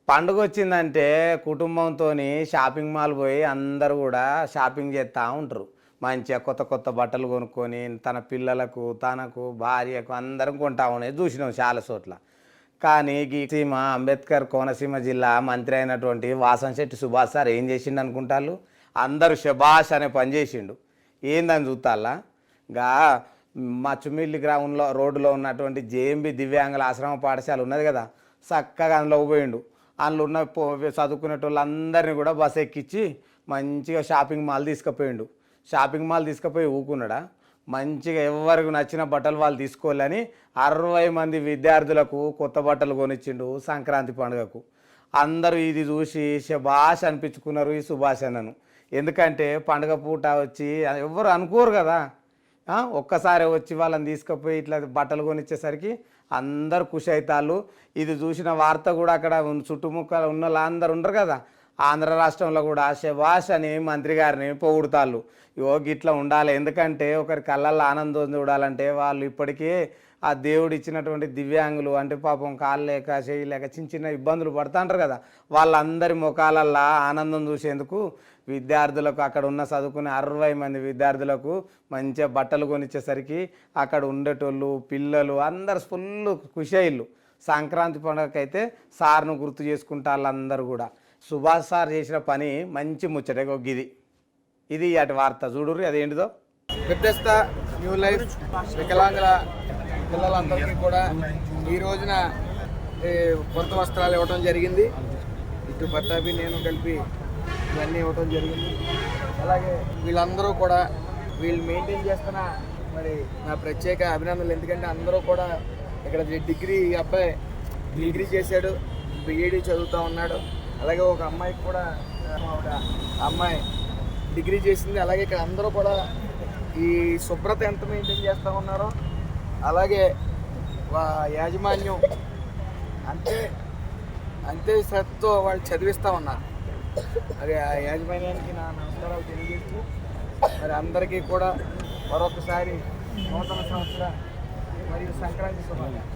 పండుగ వచ్చిందంటే కుటుంబంతోని shopping mall పోయి అందరూ కూడా షాపింగ్ చేస్తూ ఉంటారు. మంచిగా కొత్త కొత్త బట్టలు కొనుక్కొని తన పిల్లలకు, తనకు, భార్యకు అందరం కొంటా ఉండేది చూసినాం చాలా చోట్ల. కానీ ఈ సీమ అంబేద్కర్ కోనసీమ జిల్లా మంత్రి అయినటువంటి వాసంశెట్టి సుభాష్ సార్ ఏం చేసిండు అనుకుంటారు? అందరూ శభాష్ అనే పని చేసిండు. ఏందని చూస్తాలా గా మా చుమిల్లి గ్రామంలో రోడ్డులో ఉన్నటువంటి జేఎంబి దివ్యాంగుల ఆశ్రమ పాఠశాల ఉన్నది కదా, చక్కగా అందులో పోయిండు. అందులో ఉన్న చదువుకునేటోళ్ళందరినీ కూడా బస్ ఎక్కించి మంచిగా షాపింగ్ మాల్ తీసుకుపోయిండు. షాపింగ్ మాల్ తీసుకుపోయి ఊకున్నాడా, మంచిగా ఎవరికి నచ్చిన బట్టలు వాళ్ళు తీసుకోవాలని 60 మంది విద్యార్థులకు కొత్త బట్టలు కొనిచ్చిండు సంక్రాంతి పండుగకు. అందరూ ఇది చూసి శభాష్ అనిపించుకున్నారు ఈ సుభాష్ అన్నను. ఎందుకంటే పండుగ పూట వచ్చి ఎవరు అనుకోరు కదా, ఒక్కసారి వచ్చి వాళ్ళని తీసుకుపోయి ఇట్లా బట్టలు కొనిచ్చేసరికి అందరు ఖుషి అవుతాళ్ళు. ఇది చూసిన వార్త కూడా అక్కడ చుట్టుముక్కల ఉన్న వాళ్ళందరూ ఉండరు కదా, ఆంధ్ర రాష్ట్రంలో కూడా శభాష్ అని మంత్రి గారిని పొగుడుతాళ్ళు. ఇగో గిట్లా ఉండాలి, ఎందుకంటే ఒకరి కళ్ళల్లో ఆనందం చూడాలంటే వాళ్ళు ఇప్పటికే ఆ దేవుడు ఇచ్చినటువంటి దివ్యాంగులు అంటే పాపం కాళ్ళు లేక చేయి లేక చిన్న చిన్న ఇబ్బందులు పడుతుంటారు కదా, వాళ్ళందరి ముఖాలల్లో ఆనందం చూసేందుకు విద్యార్థులకు అక్కడ ఉన్న చదువుకునే 60 మంది విద్యార్థులకు మంచిగా బట్టలు కొనిచ్చేసరికి అక్కడ ఉండేటోళ్ళు పిల్లలు అందరు ఫుల్ ఖుషి అయ్యిళ్ళు. సంక్రాంతి పండుగకైతే సార్ను గుర్తు చేసుకుంటా వాళ్ళందరూ కూడా. సుభాష్ సార్ చేసిన పని మంచి ముచ్చట. ఇది అటు వార్త చూడుర్రి, అదేంటిదో. పెద్దస్త న్యూ లైఫ్ వికలాంగుల పిల్లలందరికీ కూడా ఈ రోజున కొత్త వస్త్రాలు ఇవ్వడం జరిగింది. ఇటు పట్టాభి నేను కలిపి ఇవన్నీ ఇవ్వడం జరిగింది. అలాగే వీళ్ళందరూ కూడా వీళ్ళు మెయింటైన్ చేస్తున్న మరి నా ప్రత్యేక అభినందనలు. ఎందుకంటే అందరూ కూడా ఇక్కడ అబ్బాయి డిగ్రీ చేశాడు, బిఈడి చదువుతూ ఉన్నాడు. అలాగే ఒక అమ్మాయికి కూడా అమ్మాయి డిగ్రీ చేసింది. అలాగే ఇక్కడ అందరూ కూడా ఈ శుభ్రత ఎంత మెయింటైన్ చేస్తూ ఉన్నారో అలాగే యాజమాన్యం అంతే శ్రద్ధతో వాళ్ళు చదివిస్తూ ఉన్నారు. మరి ఆ యాజమాన్యానికి నా నమస్కారాలు తెలియజేస్తూ మరి అందరికీ కూడా మరొకసారి నూతన సంవత్సర మరియు సంక్రాంతి శుభాకాంక్షలు.